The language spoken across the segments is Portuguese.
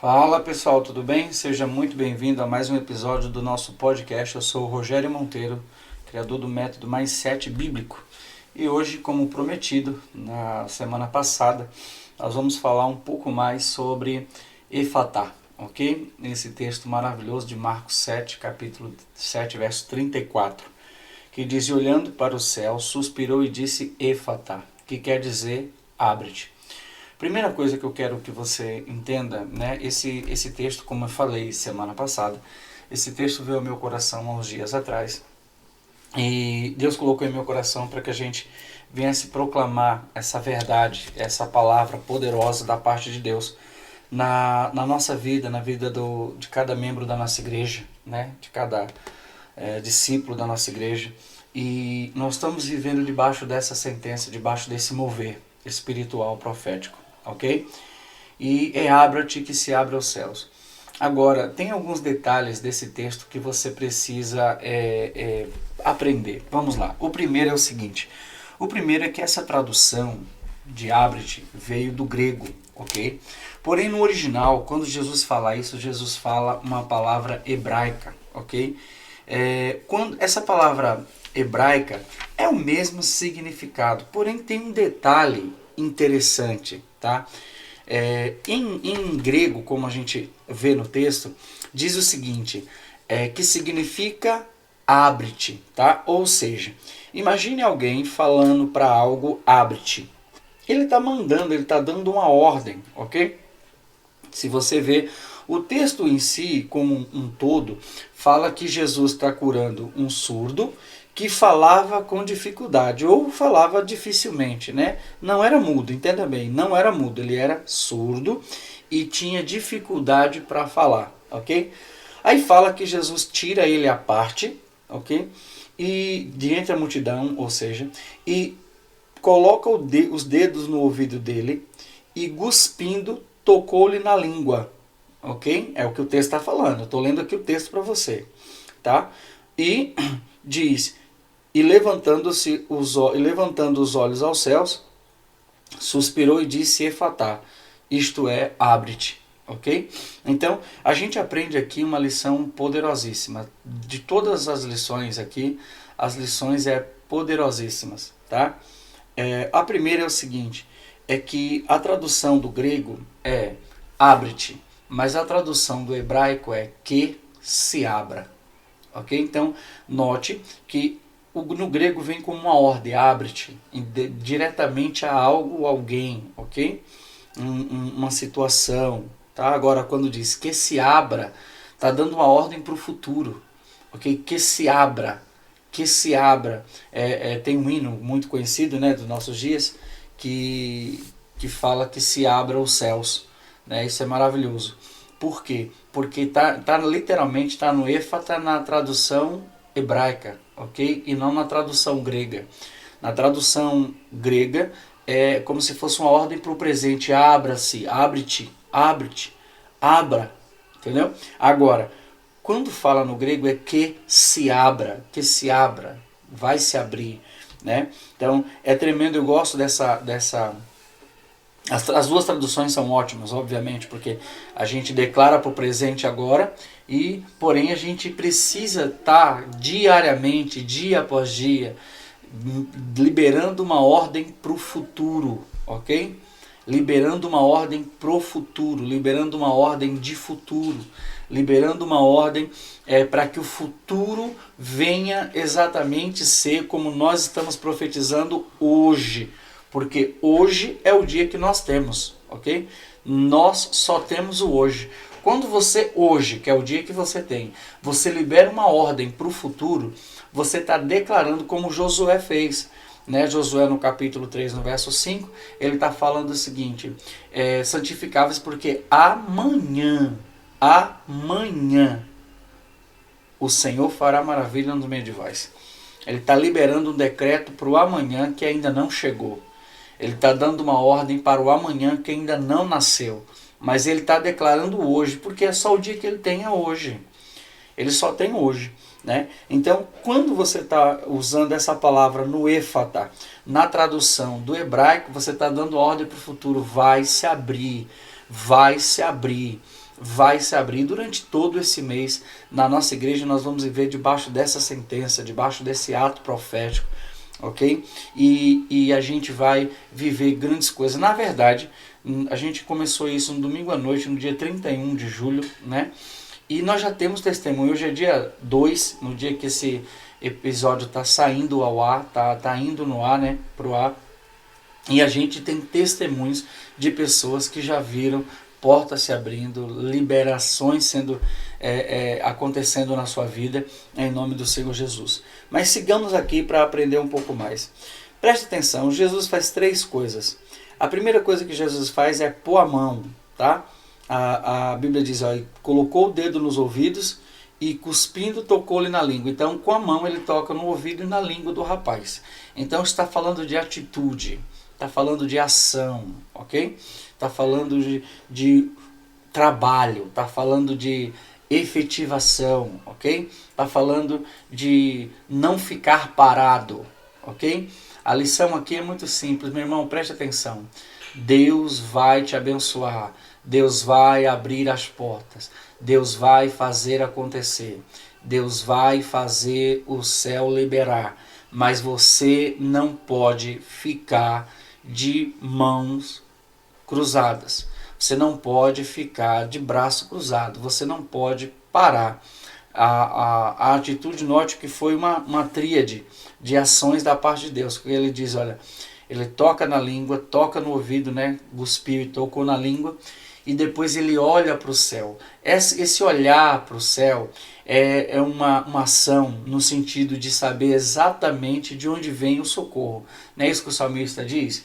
Fala pessoal, tudo bem? Seja muito bem-vindo a mais um episódio do nosso podcast. Eu sou o Rogério Monteiro, criador do método Mindset Bíblico. E hoje, como prometido na semana passada, nós vamos falar um pouco mais sobre Efatá, ok? Esse texto maravilhoso de Marcos 7, capítulo 7, verso 34, que diz: "E olhando para o céu, suspirou e disse Efatá", que quer dizer abre-te. Primeira coisa que eu quero que você entenda, né? Esse texto, como eu falei semana passada, esse texto veio ao meu coração há uns dias atrás. E Deus colocou em meu coração para que a gente viesse proclamar essa verdade, essa palavra poderosa da parte de Deus na nossa vida, na vida de cada membro da nossa igreja, né? De cada discípulo da nossa igreja. E nós estamos vivendo debaixo dessa sentença, debaixo desse mover espiritual profético, ok? E é abra-te que se abre aos céus. Agora, tem alguns detalhes desse texto que você precisa aprender. Vamos lá. O primeiro é o seguinte. O primeiro é que essa tradução de abre-te veio do grego, ok? Porém, no original, quando Jesus fala isso, Jesus fala uma palavra hebraica, ok? Quando essa palavra hebraica é o mesmo significado, porém tem um detalhe interessante, tá? Em grego, como a gente vê no texto, diz o seguinte, que significa abre-te, tá? Ou seja, imagine alguém falando para algo abre-te. Ele está mandando, ele está dando uma ordem, ok? Se você vê o texto em si, como um todo, fala que Jesus está curando um surdo que falava com dificuldade, ou falava dificilmente, né? Não era mudo, entenda bem, não era mudo, ele era surdo e tinha dificuldade para falar, ok? Aí fala que Jesus tira ele à parte, ok? E de entre a multidão, ou seja, e coloca os dedos no ouvido dele e cuspindo tocou-lhe na língua, ok? É o que o texto está falando, eu estou lendo aqui o texto para você, tá? E diz, e levantando os olhos aos céus, suspirou e disse Efatá, isto é, abre-te, ok? Então, a gente aprende aqui uma lição poderosíssima. De todas as lições aqui, as lições poderosíssimas, tá? A primeira é o seguinte, é que a tradução do grego é abre-te, mas a tradução do hebraico é que se abra, ok? Então, note que no grego vem como uma ordem, abre-te, diretamente a algo ou alguém, ok? Uma situação, tá? Agora, quando diz que se abra, está dando uma ordem para o futuro, ok? Que se abra, que se abra. Tem um hino muito conhecido, né, dos nossos dias, que fala que se abra os céus, né? Isso é maravilhoso. Por quê? Porque literalmente está no Éfata na tradução hebraica, ok? E não na tradução grega. Na tradução grega é como se fosse uma ordem para o presente: abra-se, abre-te, abre-te, abra, entendeu? Agora, quando fala no grego é que se abra, vai se abrir, né? Então é tremendo, eu gosto dessa as duas traduções são ótimas, obviamente, porque a gente declara para o presente agora e, porém, a gente precisa estar diariamente, dia após dia, liberando uma ordem para o futuro, ok? Liberando uma ordem pro futuro, liberando uma ordem de futuro, liberando uma ordem para que o futuro venha exatamente ser como nós estamos profetizando hoje. Porque hoje é o dia que nós temos, ok? Nós só temos o hoje. Quando você hoje, que é o dia que você tem, você libera uma ordem para o futuro, você está declarando como Josué fez. Né? Josué no capítulo 3, no verso 5, ele está falando o seguinte, santificáveis porque amanhã, o Senhor fará maravilha no meio de vós. Ele está liberando um decreto para o amanhã que ainda não chegou. Ele está dando uma ordem para o amanhã que ainda não nasceu. Mas ele está declarando hoje, porque é só o dia que ele tem hoje. Ele só tem hoje. Né? Então, quando você está usando essa palavra no Éfata, na tradução do hebraico, você está dando ordem para o futuro. Vai se abrir, vai se abrir, vai se abrir durante todo esse mês. Na nossa igreja nós vamos viver debaixo dessa sentença, debaixo desse ato profético, ok? E a gente vai viver grandes coisas. Na verdade, a gente começou isso no domingo à noite, no dia 31 de julho, né? E nós já temos testemunho. Hoje é dia 2, no dia que esse episódio está saindo ao ar, tá indo no ar, né, pro ar. E a gente tem testemunhos de pessoas que já viram portas se abrindo, liberações sendo acontecendo na sua vida, em nome do Senhor Jesus. Mas sigamos aqui para aprender um pouco mais. Preste atenção, Jesus faz 3 coisas. A primeira coisa que Jesus faz é pôr a mão, tá? A Bíblia diz, ó, colocou o dedo nos ouvidos e cuspindo tocou-lhe na língua. Então com a mão ele toca no ouvido e na língua do rapaz. Então está falando de atitude, está falando de ação, ok? Está falando de trabalho, está falando de efetivação, ok? Está falando de não ficar parado, ok? A lição aqui é muito simples, meu irmão, preste atenção. Deus vai te abençoar, Deus vai abrir as portas, Deus vai fazer acontecer, Deus vai fazer o céu liberar, mas você não pode ficar de mãos cruzadas, você não pode ficar de braço cruzado, você não pode parar. A atitude, note que foi uma tríade de ações da parte de Deus, porque ele diz, olha, ele toca na língua, toca no ouvido, né, cuspiu e tocou na língua, e depois ele olha para o céu. Esse olhar para o céu é uma ação no sentido de saber exatamente de onde vem o socorro. Não é isso que o salmista diz?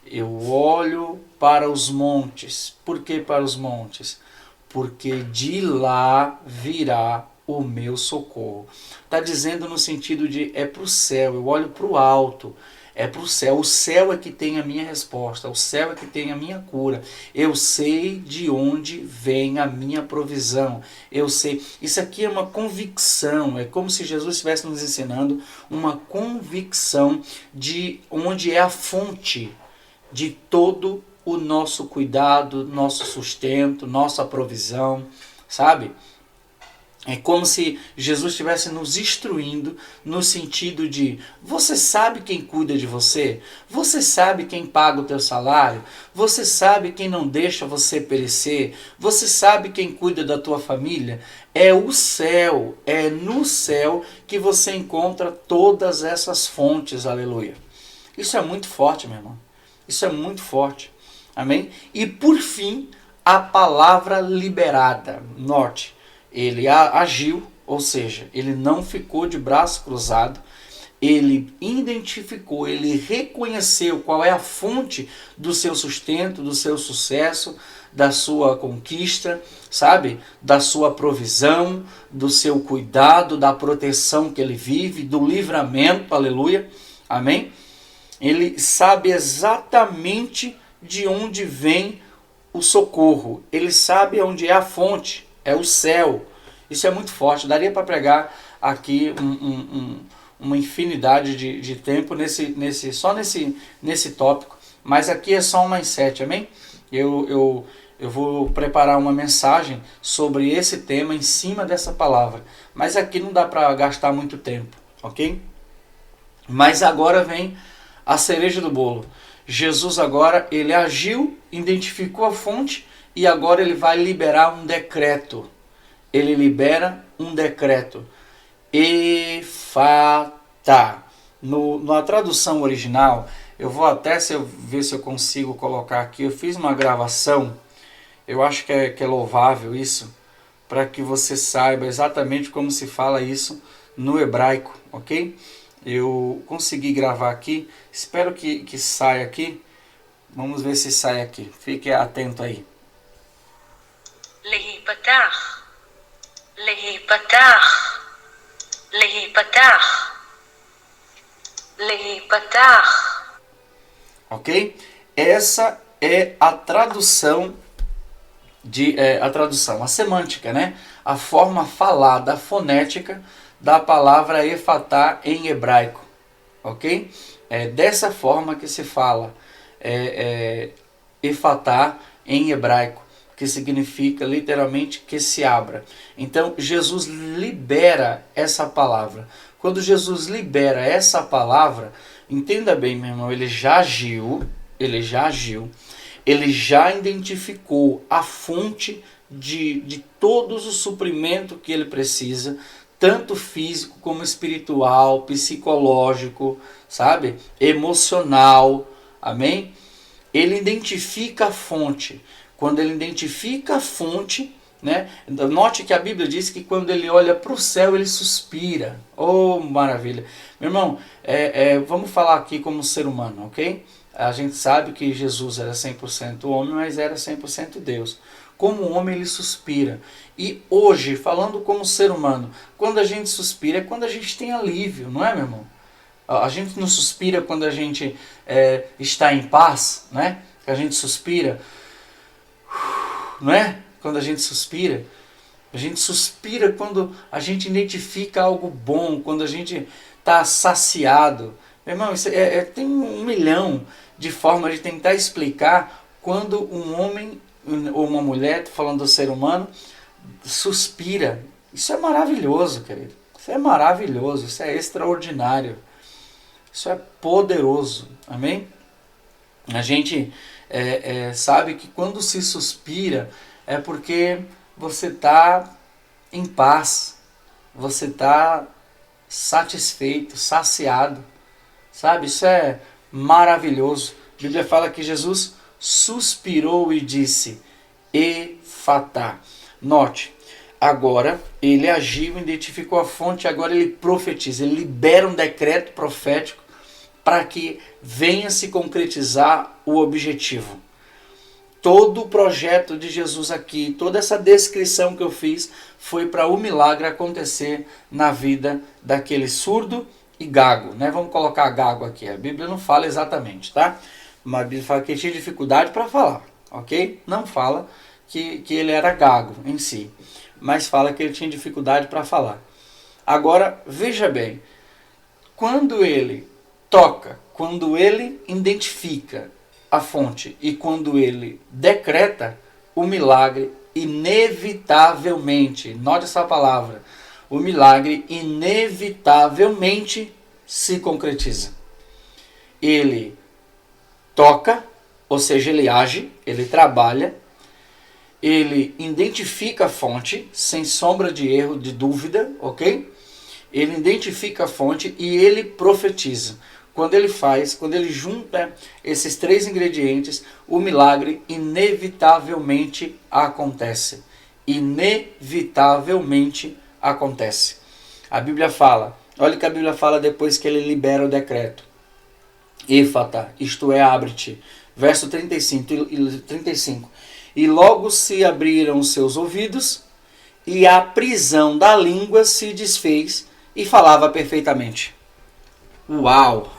Eu olho para os montes. Por que para os montes? Porque de lá virá o meu socorro. Está dizendo no sentido de é para o céu, eu olho para o alto, é para o céu é que tem a minha resposta, o céu é que tem a minha cura, eu sei de onde vem a minha provisão, eu sei, isso aqui é uma convicção, é como se Jesus estivesse nos ensinando uma convicção de onde é a fonte de todo o nosso cuidado, nosso sustento, nossa provisão, sabe? É como se Jesus estivesse nos instruindo no sentido de, você sabe quem cuida de você? Você sabe quem paga o teu salário? Você sabe quem não deixa você perecer? Você sabe quem cuida da tua família? É o céu, é no céu que você encontra todas essas fontes, aleluia. Isso é muito forte, meu irmão. Isso é muito forte. Amém? E por fim, a palavra liberada. Note. Ele agiu, ou seja, ele não ficou de braço cruzado, ele identificou, ele reconheceu qual é a fonte do seu sustento, do seu sucesso, da sua conquista, sabe? Da sua provisão, do seu cuidado, da proteção que ele vive, do livramento, aleluia, amém? Ele sabe exatamente de onde vem o socorro, ele sabe onde é a fonte. É o céu. Isso é muito forte. Daria para pregar aqui uma infinidade de tempo só nesse tópico. Mas aqui é só umas 7, amém? Eu vou preparar uma mensagem sobre esse tema em cima dessa palavra. Mas aqui não dá para gastar muito tempo, ok? Mas agora vem a cereja do bolo. Jesus agora, ele agiu, identificou a fonte, e agora ele vai liberar um decreto. Ele libera um decreto. Efatá. Na tradução original, eu vou até ver se eu consigo colocar aqui. Eu fiz uma gravação. Eu acho que é louvável isso. Para que você saiba exatamente como se fala isso no hebraico. Ok? Eu consegui gravar aqui. Espero que saia aqui. Vamos ver se sai aqui. Fique atento aí. להיפתח, להיפתח, להיפתח, להיפתח. Ok? Essa é a tradução, a semântica, né? A forma falada, a fonética da palavra efatá em hebraico. Ok? É dessa forma que se fala efatá em hebraico. que significa literalmente que se abra. Então Jesus libera essa palavra. Quando Jesus libera essa palavra, entenda bem, meu irmão, ele já agiu, ele já identificou a fonte de todos os suprimentos que ele precisa, tanto físico como espiritual, psicológico, sabe? Emocional, amém? Ele identifica a fonte. Quando ele identifica a fonte, né? Note que a Bíblia diz que quando ele olha para o céu, ele suspira. Oh, maravilha! Meu irmão, vamos falar aqui como ser humano, ok? A gente sabe que Jesus era 100% homem, mas era 100% Deus. Como homem, ele suspira. E hoje, falando como ser humano, quando a gente suspira é quando a gente tem alívio, não é, meu irmão? A gente não suspira quando a gente está em paz, né? A gente suspira, não é? Quando a gente suspira quando a gente identifica algo bom, quando a gente está saciado. Meu irmão, tem 1.000.000 de formas de tentar explicar quando um homem ou uma mulher, falando do ser humano, suspira. Isso é maravilhoso, querido. Isso é maravilhoso, isso é extraordinário. Isso é poderoso, amém? A gente sabe que quando se suspira é porque você está em paz, você está satisfeito, saciado, sabe? Isso é maravilhoso. A Bíblia fala que Jesus suspirou e disse, Efatá. Note, agora ele agiu, identificou a fonte, agora ele profetiza, ele libera um decreto profético para que venha se concretizar o objetivo. Todo o projeto de Jesus aqui, toda essa descrição que eu fiz, foi para o milagre acontecer na vida daquele surdo e gago, né? Vamos colocar gago aqui, a Bíblia não fala exatamente, tá? Mas a Bíblia fala que ele tinha dificuldade para falar, ok? Não fala que ele era gago em si, mas fala que ele tinha dificuldade para falar. Agora, veja bem, quando ele toca, quando ele identifica a fonte e quando ele decreta, o milagre inevitavelmente, note essa palavra, o milagre inevitavelmente se concretiza. Ele toca, ou seja, ele age, ele trabalha, ele identifica a fonte, sem sombra de erro, de dúvida, ok? Ele identifica a fonte e ele profetiza. Quando ele junta esses 3 ingredientes, o milagre inevitavelmente acontece. Inevitavelmente acontece. A Bíblia fala, olha o que a Bíblia fala depois que ele libera o decreto. Efatá, isto é, abre-te. Verso 35. E logo se abriram os seus ouvidos, e a prisão da língua se desfez, e falava perfeitamente. Uau!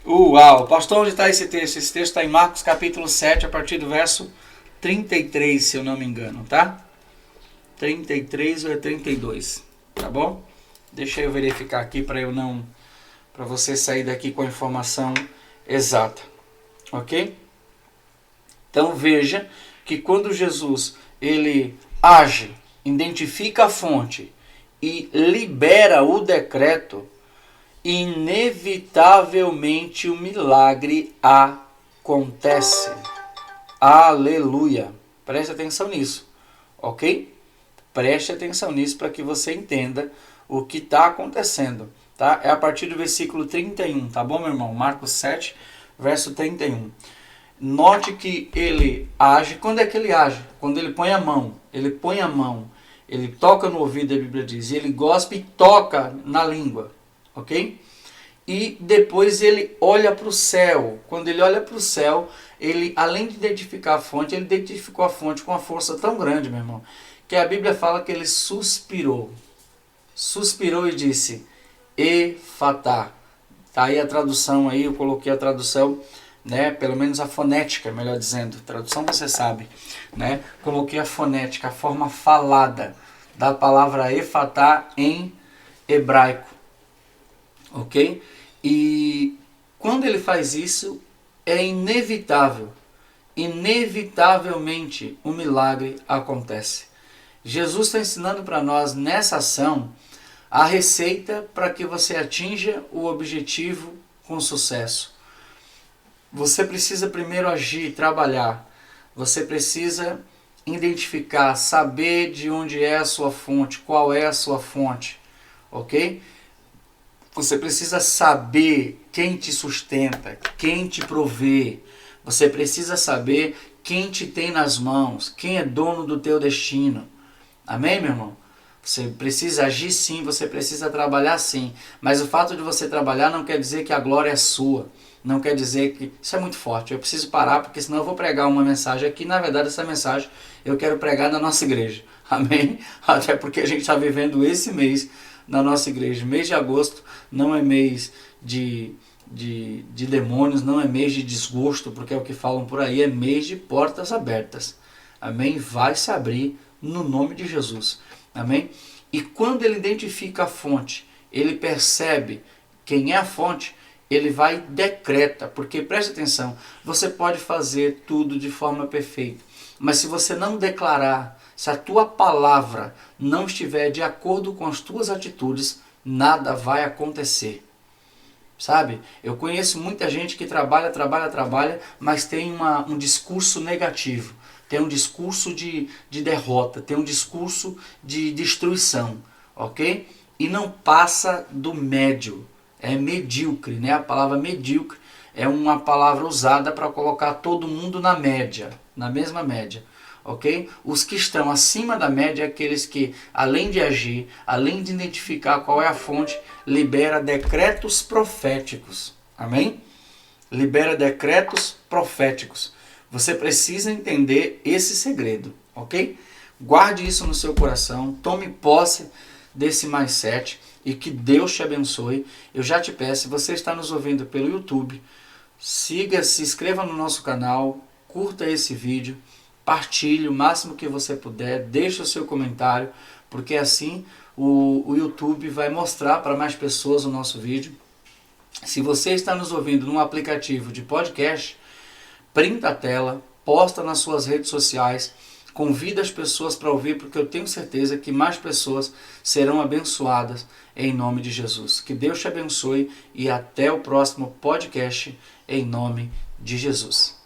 Uau! Pastor, onde está esse texto? Esse texto está em Marcos capítulo 7, a partir do verso 33, se eu não me engano, tá? 33 ou é 32, tá bom? Deixa eu verificar aqui para você sair daqui com a informação exata, ok? Então veja que quando Jesus ele age, identifica a fonte e libera o decreto, inevitavelmente o milagre acontece. Aleluia! Preste atenção nisso, ok? Preste atenção nisso para que você entenda o que está acontecendo, tá? É a partir do versículo 31, tá bom, meu irmão? Marcos 7, verso 31. Note que ele age. Quando é que ele age? Quando ele põe a mão. Ele toca no ouvido, a Bíblia diz, e ele gospe e toca na língua, ok? E depois ele olha para o céu. Quando ele olha para o céu, ele, além de identificar a fonte, ele identificou a fonte com uma força tão grande, meu irmão, que a Bíblia fala que ele suspirou. Suspirou e disse, Efatá. Tá aí a tradução aí, eu coloquei a tradução, né, pelo menos a fonética, melhor dizendo. Tradução você sabe, né? Coloquei a fonética, a forma falada da palavra Efatá em hebraico. Ok? E quando ele faz isso, é inevitável inevitavelmente o milagre acontece. Jesus está ensinando para nós nessa ação a receita para que você atinja o objetivo com sucesso. Você precisa primeiro agir, trabalhar. Você precisa identificar, saber de onde é a sua fonte, qual é a sua fonte, ok? Você precisa saber quem te sustenta, quem te provê. Você precisa saber quem te tem nas mãos, quem é dono do teu destino. Amém, meu irmão? Você precisa agir sim, você precisa trabalhar sim. Mas o fato de você trabalhar não quer dizer que a glória é sua. Não quer dizer que... Isso é muito forte. Eu preciso parar, porque senão eu vou pregar uma mensagem aqui. Na verdade, essa mensagem eu quero pregar na nossa igreja. Amém? Até porque a gente está vivendo esse mês na nossa igreja. Mês de agosto não é mês de demônios, não é mês de desgosto, porque é o que falam por aí, é mês de portas abertas. Amém? Vai se abrir no nome de Jesus. Amém? E quando ele identifica a fonte, ele percebe quem é a fonte, ele vai e decreta, porque preste atenção, você pode fazer tudo de forma perfeita, mas se você não declarar, se a tua palavra não estiver de acordo com as tuas atitudes, nada vai acontecer. Sabe? Eu conheço muita gente que trabalha, mas tem um discurso negativo, tem um discurso de derrota, tem um discurso de destruição, ok? E não passa do médio, é medíocre, né? A palavra medíocre é uma palavra usada para colocar todo mundo na média, na mesma média. Ok? Os que estão acima da média é aqueles que, além de agir, além de identificar qual é a fonte, libera decretos proféticos. Amém? Libera decretos proféticos. Você precisa entender esse segredo, ok? Guarde isso no seu coração, tome posse desse mindset e que Deus te abençoe. Eu já te peço, se você está nos ouvindo pelo YouTube, siga, se inscreva no nosso canal, curta esse vídeo, partilhe o máximo que você puder, deixe o seu comentário, porque assim o YouTube vai mostrar para mais pessoas o nosso vídeo. Se você está nos ouvindo num aplicativo de podcast, printa a tela, posta nas suas redes sociais, convida as pessoas para ouvir, porque eu tenho certeza que mais pessoas serão abençoadas em nome de Jesus. Que Deus te abençoe e até o próximo podcast em nome de Jesus.